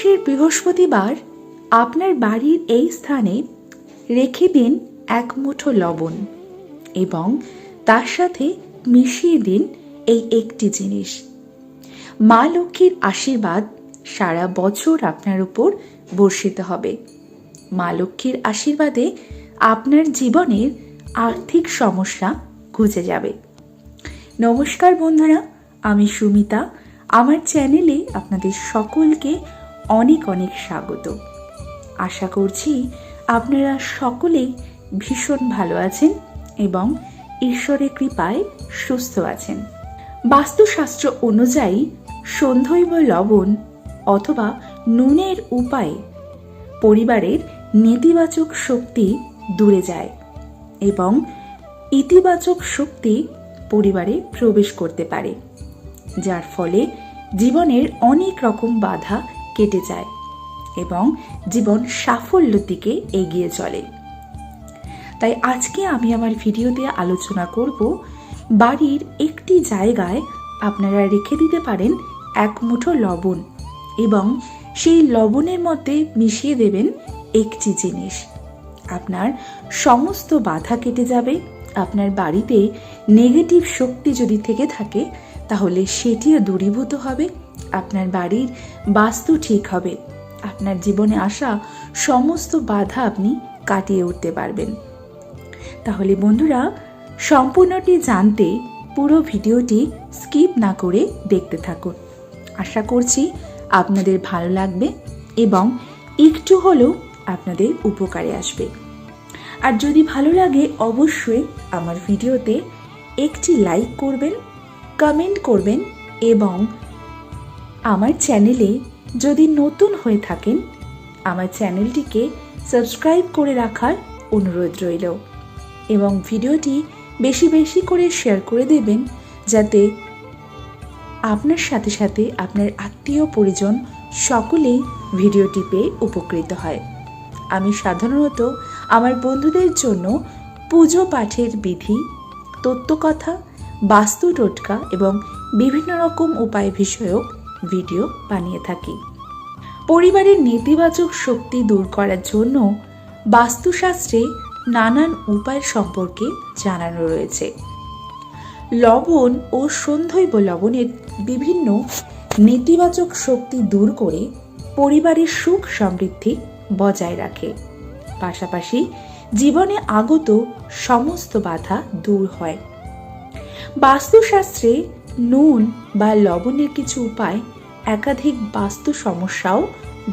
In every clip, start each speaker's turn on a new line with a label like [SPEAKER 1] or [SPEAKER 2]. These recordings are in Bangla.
[SPEAKER 1] মাসের বৃহস্পতিবার আপনার বাড়ির এই স্থানে রেখে দিন এক মুঠো লবণ এবং তার সাথে মিশিয়ে দিন এই একটি জিনিস। মা লক্ষ্মীর আশীর্বাদ সারা বছর আপনার উপর বর্ষিত হবে। মা লক্ষ্মীর আশীর্বাদে আপনার জীবনের আর্থিক সমস্যা ঘুচে যাবে। নমস্কার বন্ধুরা, আমি সুমিতা। আমার চ্যানেলে আপনাদের সকলকে অনেক অনেক স্বাগত। আশা করছি আপনারা সকলেই ভীষণ ভালো আছেন এবং ঈশ্বরের কৃপায় সুস্থ আছেন। বাস্তুশাস্ত্র অনুযায়ী সন্ধৈব লবণ অথবা নুনের উপায়ে পরিবারের নেতিবাচক শক্তি দূরে যায় এবং ইতিবাচক শক্তি পরিবারে প্রবেশ করতে পারে, যার ফলে জীবনের অনেক রকম বাধা কেটে যায় এবং জীবন সাফল্যের দিকে এগিয়ে চলে। তাই আজকে আমি আমার ভিডিওতে আলোচনা করব বাড়ির একটি জায়গায় আপনারা রেখে দিতে পারেন এক মুঠো লবণ এবং সেই লবণের মধ্যে মিশিয়ে দেবেন একটি জিনিস। আপনার সমস্ত বাধা কেটে যাবে। আপনার বাড়িতে নেগেটিভ শক্তি যদি থেকে থাকে তাহলে সেটিও দূরীভূত হবে। আপনার বাড়ির বাস্তু ঠিক হবে। আপনার জীবনে আসা সমস্ত বাধা আপনি কাটিয়ে উঠতে পারবেন। তাহলে বন্ধুরা, সম্পূর্ণটি জানতে পুরো ভিডিওটি স্কিপ না করে দেখতে থাকুন। আশা করছি আপনাদের ভালো লাগবে এবং একটু হলেও আপনাদের উপকারে আসবে। আর যদি ভালো লাগে অবশ্যই আমার ভিডিওতে একটি লাইক করবেন, কমেন্ট করবেন এবং আমার চ্যানেলে যদি নতুন হয়ে থাকেন আমার চ্যানেলটিকে সাবস্ক্রাইব করে রাখার অনুরোধ রইল এবং ভিডিওটি বেশি বেশি করে শেয়ার করে দেবেন, যাতে আপনার সাথে সাথে আপনার আত্মীয় পরিজন সকলেই ভিডিওটি পেয়ে উপকৃত হয়। আমি সাধারণত আমার বন্ধুদের জন্য পুজো পাঠের বিধি, তত্ত্বকথা, বাস্তু টোটকা এবং বিভিন্ন রকম উপায় বিষয়ক ভিডিও বানিয়ে থাকি। পরিবারের নেতিবাচক শক্তি দূর করার জন্য বাস্তুশাস্ত্রে নানান উপায় সম্পর্কে জানানো রয়েছে। লবণ ও সন্ধৈব লবণের বিভিন্ন নেতিবাচক শক্তি দূর করে পরিবারের সুখ সমৃদ্ধি বজায় রাখে। পাশাপাশি জীবনে আগত সমস্ত বাধা দূর হয়। বাস্তুশাস্ত্রে নুন বা লবণের কিছু উপায় একাধিক বাস্তু সমস্যাও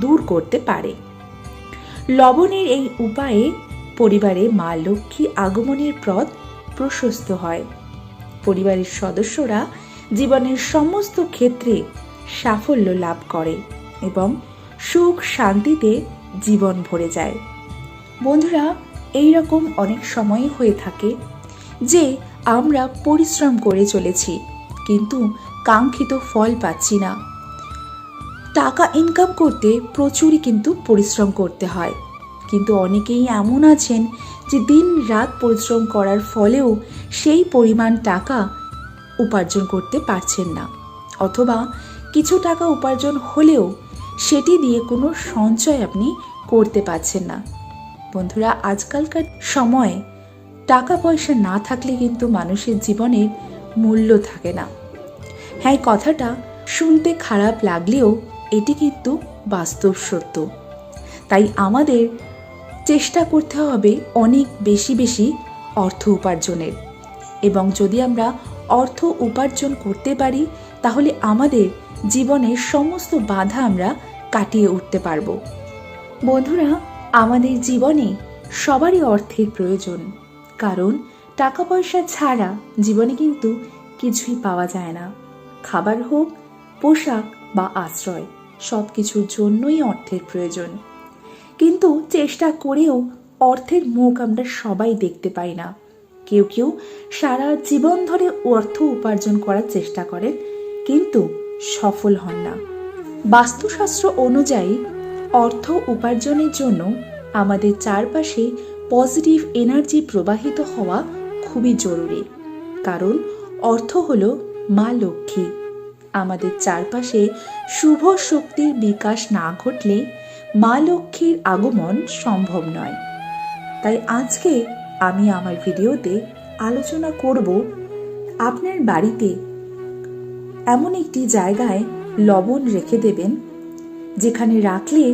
[SPEAKER 1] দূর করতে পারে। লবণের এই উপায়ে পরিবারে মা লক্ষ্মী আগমনের পথ প্রশস্ত হয়। পরিবারের সদস্যরা জীবনের সমস্ত ক্ষেত্রে সাফল্য লাভ করে এবং সুখ শান্তিতে জীবন ভরে যায়। বন্ধুরা, এই রকম অনেক সময় হয়ে থাকে যে আমরা পরিশ্রম করে চলেছি কিন্তু কাঙ্ক্ষিত ফল পাচ্ছি না। টাকা ইনকাম করতে প্রচুরই কিন্তু পরিশ্রম করতে হয়, কিন্তু অনেকেই এমন আছেন যে দিন রাত পরিশ্রম করার ফলেও সেই পরিমাণ টাকা উপার্জন করতে পারছেন না, অথবা কিছু টাকা উপার্জন হলেও সেটি দিয়ে কোনো সঞ্চয় আপনি করতে পারছেন না। বন্ধুরা, আজকালকার সময়ে টাকা পয়সা না থাকলে কিন্তু মানুষের জীবনের মূল্য থাকে না। হ্যাঁ, কথাটা শুনতে খারাপ লাগলেও এটি কিন্তু বাস্তব সত্য। তাই আমাদের চেষ্টা করতে হবে অনেক বেশি বেশি অর্থ উপার্জনের, এবং যদি আমরা অর্থ উপার্জন করতে পারি তাহলে আমাদের জীবনের সমস্ত বাধা আমরা কাটিয়ে উঠতে পারবো। বন্ধুরা, আমাদের জীবনে সবারই অর্থের প্রয়োজন, কারণ টাকা পয়সা ছাড়া জীবনে কিন্তু কিছুই পাওয়া যায় না। খাবার হোক, পোশাক বা আশ্রয়, সব কিছুর জন্যই অর্থের প্রয়োজন। কিন্তু চেষ্টা করেও অর্থের মুখ আমরা সবাই দেখতে পাই না। কেউ কেউ সারা জীবন ধরে অর্থ উপার্জন করার চেষ্টা করেন কিন্তু সফল হন না। বাস্তুশাস্ত্র অনুযায়ী অর্থ উপার্জনের জন্য আমাদের চারপাশে পজিটিভ এনার্জি প্রবাহিত হওয়া খুবই জরুরি, কারণ অর্থ হলো মা লক্ষ্মী। আমাদের চারপাশে শুভ শক্তির বিকাশ না ঘটলে মা লক্ষ্মীর আগমন সম্ভব নয়। তাই আজকে আমি আমার ভিডিওতে আলোচনা করব আপনার বাড়িতে এমন একটি জায়গায় লবণ রেখে দেবেন যেখানে রাখলে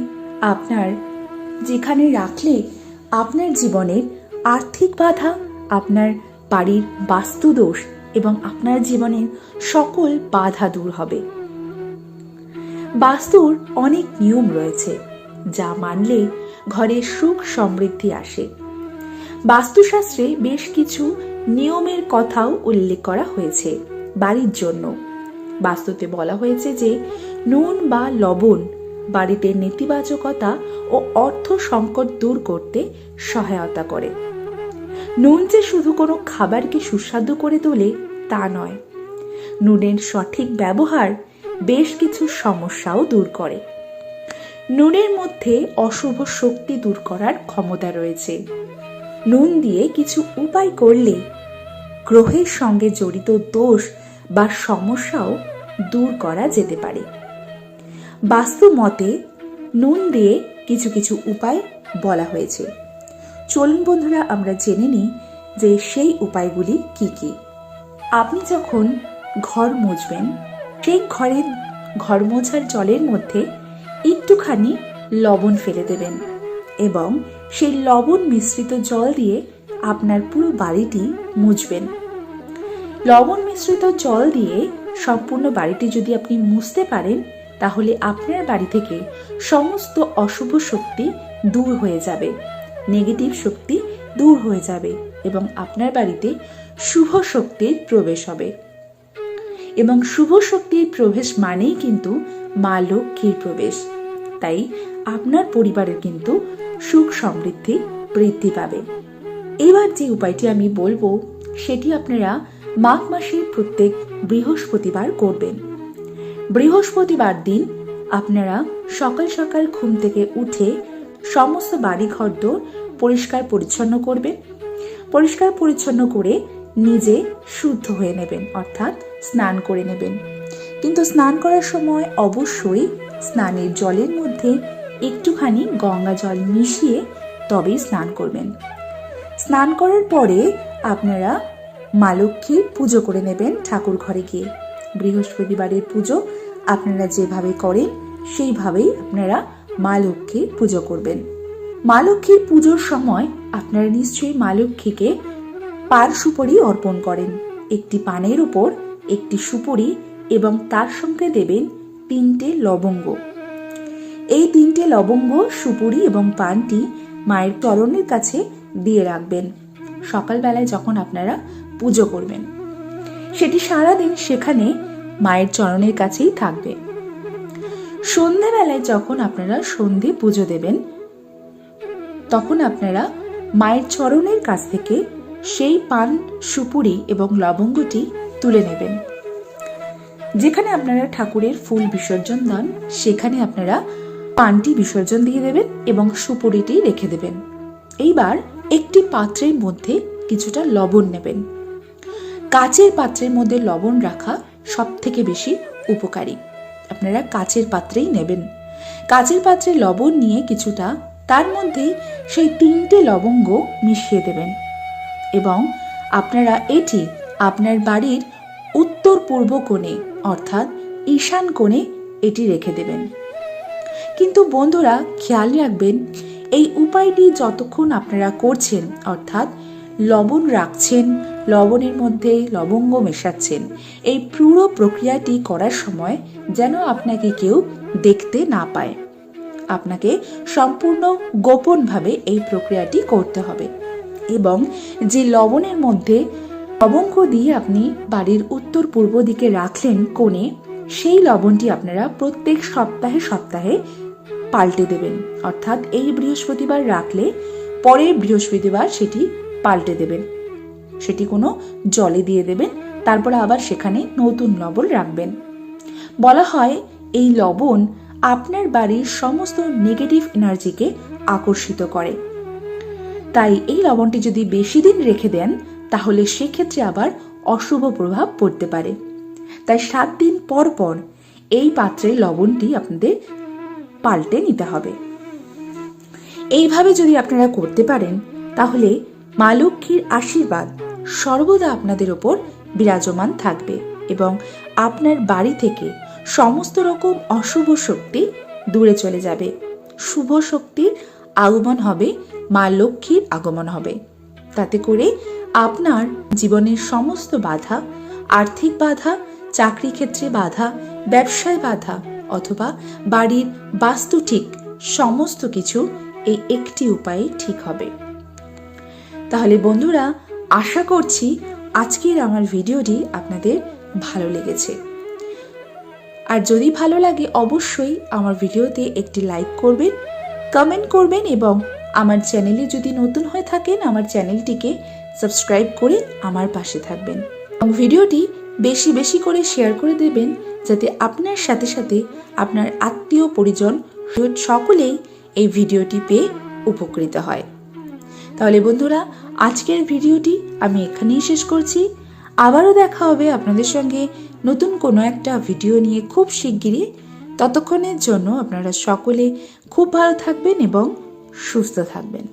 [SPEAKER 1] আপনার জীবনের আর্থিক বাধা, আপনার বাড়ির বাস্তুদোষ এবং আপনার জীবনের সকল বাধা দূর হবে। বাস্তুর অনেক নিয়ম রয়েছে যা মানলে ঘরে সুখ সমৃদ্ধি আসে। বাস্তুশাস্ত্রে বেশ কিছু নিয়মের কথাও উল্লেখ করা হয়েছে বাড়ির জন্য। বাস্তুতে বলা হয়েছে যে নুন বা লবণ বাড়িতে নেতিবাচকতা ও অর্থ সংকট দূর করতে সহায়তা করে। নুন যে শুধু কোনো খাবারকে সুস্বাদু করে তোলে তা নয়, নুনের সঠিক ব্যবহার বেশ কিছু সমস্যাও দূর করে। নুনের মধ্যে অশুভ শক্তি দূর করার ক্ষমতা রয়েছে। নুন দিয়ে কিছু উপায় করলে গ্রহের সঙ্গে জড়িত দোষ বা সমস্যাও দূর করা যেতে পারে। বাস্তু মতে নুন দিয়ে কিছু কিছু উপায় বলা হয়েছে। চলুন বন্ধুরা আমরা জেনে নিই যে সেই উপায়গুলি কি কি। আপনি যখন ঘর মুছবেন, সেই ঘর মোছার জলের মধ্যে একটুখানি লবণ ফেলে দেবেন এবং সেই লবণ মিশ্রিত জল দিয়ে আপনার পুরো বাড়িটি মুছবেন। লবণ মিশ্রিত জল দিয়ে সম্পূর্ণ বাড়িটি যদি আপনি মুছতে পারেন তাহলে আপনার বাড়ি থেকে সমস্ত অশুভ শক্তি দূর হয়ে যাবে, নেগেটিভ শক্তি দূর হয়ে যাবে এবং আপনার বাড়িতে শুভ শক্তির প্রবেশ হবে। এবং শুভ শক্তির প্রবেশ মানেই কিন্তু মা লক্ষ্মীর প্রবেশ। তাই আপনার পরিবারের কিন্তু সুখ সমৃদ্ধি বৃদ্ধি পাবে। এবার যে উপায়টি আমি বলবো সেটি আপনারা মাঘ মাসের প্রত্যেক বৃহস্পতিবার করবেন। বৃহস্পতিবার দিন আপনারা সকাল সকাল ঘুম থেকে উঠে সমস্ত বাড়ি ঘরদোর পরিষ্কার পরিচ্ছন্ন করবেন। পরিষ্কার পরিচ্ছন্ন করে নিজে শুদ্ধ হয়ে নেবেন, অর্থাৎ স্নান করে নেবেন। কিন্তু স্নান করার সময় অবশ্যই স্নানের জলের মধ্যে একটুখানি গঙ্গা জল মিশিয়ে তবেই স্নান করবেন। স্নান করার পরে আপনারা মা লক্ষ্মীর পুজো করে নেবেন ঠাকুর ঘরে গিয়ে। বৃহস্পতিবারের পুজো আপনারা যেভাবে করেন সেইভাবেই আপনারা মা লক্ষ্মীর পুজো করবেন। মা লক্ষ্মীর পুজোর সময় আপনারা নিশ্চয়ই মা লক্ষ্মীকে পান সুপারি অর্পণ করেন। একটি পানের উপর একটি সুপারি এবং তার সঙ্গে দেবেন 3টে লবঙ্গ। এই 3টে লবঙ্গ, সুপুরি এবং পানটি মায়ের চরণের কাছে দিয়ে রাখবেন। সকালবেলায় যখন আপনারা পুজো করবেন সেটি সারাদিন সেখানে মায়ের চরণের কাছেই থাকবে। সন্ধ্যেবেলায় যখন আপনারা সন্ধে পুজো দেবেন তখন আপনারা মায়ের চরণের কাছ থেকে সেই পান, সুপুরি এবং লবঙ্গটি তুলে নেবেন। যেখানে আপনারা ঠাকুরের ফুল বিসর্জন দেন সেখানে আপনারা পানটি বিসর্জন দিয়ে দেবেন এবং সুপুরিটি রেখে দেবেন। এইবার একটি পাত্রের মধ্যে কিছুটা লবণ নেবেন। কাচের পাত্রের মধ্যে লবণ রাখা সব থেকে বেশি উপকারী। আপনারা কাচের পাত্রেই নেবেন। কাচের পাত্রে লবণ নিয়ে কিছুটা তার মধ্যে সেই 3টে লবঙ্গ মিশিয়ে দেবেন এবং আপনারা এটি আপনার বাড়ির উত্তর পূর্ব কোণে অর্থাৎ ঈশান কোণে এটি রেখে দেবেন। কিন্তু বন্ধুরা খেয়াল রাখবেন, এই উপায়টি যতক্ষণ আপনারা করছেন অর্থাৎ লবণ রাখছেন, লবণের মধ্যে লবঙ্গ মেশাচ্ছেন, এই পুরো প্রক্রিয়াটি করার সময় যেন আপনাকে কেউ দেখতে না পায়। আপনাকে সম্পূর্ণ গোপনভাবে এই প্রক্রিয়াটি করতে হবে এবং যে লবণের মধ্যে লবঙ্গ দিয়ে আপনি বাড়ির উত্তর পূর্ব দিকে রাখলেন কোণে, সেই লবণটি আপনারা প্রত্যেক সপ্তাহে পাল্টে দেবেন। অর্থাৎ এই বৃহস্পতিবার রাখলে পরের বৃহস্পতিবার সেটি পাল্টে দেবেন, সেটি কোনো জলে দিয়ে দেবেন, তারপরে আবার সেখানে নতুন লবণ রাখবেন। বলা হয় এই লবণ আপনার বাড়ির সমস্ত নেগেটিভ এনার্জিকে আকর্ষিত করে। তাই এই লবণটি যদি বেশি দিন রেখে দেন তাহলে সেক্ষেত্রে আবার অশুভ প্রভাব পড়তে পারে। তাই 7 দিন পর পর এই পাত্রে লবণটি আপনাদের পাল্টে নিতে হবে। এইভাবে যদি আপনারা করতে পারেন তাহলে মা লক্ষ্মীর আশীর্বাদ সর্বদা আপনাদের ওপর বিরাজমান থাকবে এবং আপনার বাড়ি থেকে সমস্ত রকম অশুভ শক্তি দূরে চলে যাবে। শুভ শক্তির আগমন হবে, মা লক্ষ্মীর আগমন হবে। তাতে করে আপনার জীবনের সমস্ত বাধা, আর্থিক বাধা, চাকরি ক্ষেত্রে বাধা, ব্যবসায় বাধা অথবা বাড়ির বাস্তু ঠিক সমস্ত কিছু এই একটি উপায়ে ঠিক হবে। তাহলে বন্ধুরা, আশা করছি আজকের আমার ভিডিওটি আপনাদের ভালো লেগেছে। আর যদি ভালো লাগে অবশ্যই আমার ভিডিওতে একটি লাইক করবেন, কমেন্ট করবেন এবং আমার চ্যানেলে যদি নতুন হয়ে থাকেন আমার চ্যানেলটিকে সাবস্ক্রাইব করে আমার পাশে থাকবেন এবং ভিডিওটি বেশি বেশি করে শেয়ার করে দেবেন যাতে আপনার সাথে সাথে আপনার আত্মীয় পরিজন সকলেই এই ভিডিওটি পেয়ে উপকৃত হয়। তাহলে বন্ধুরা, আজকের ভিডিওটি আমি এখানেই শেষ করছি। আবারও দেখা হবে আপনাদের সঙ্গে নতুন কোনো একটা ভিডিও নিয়ে খুব শিগগিরই। ততক্ষণের জন্য আপনারা সকলে খুব ভালো থাকবেন এবং সুস্থ থাকবেন।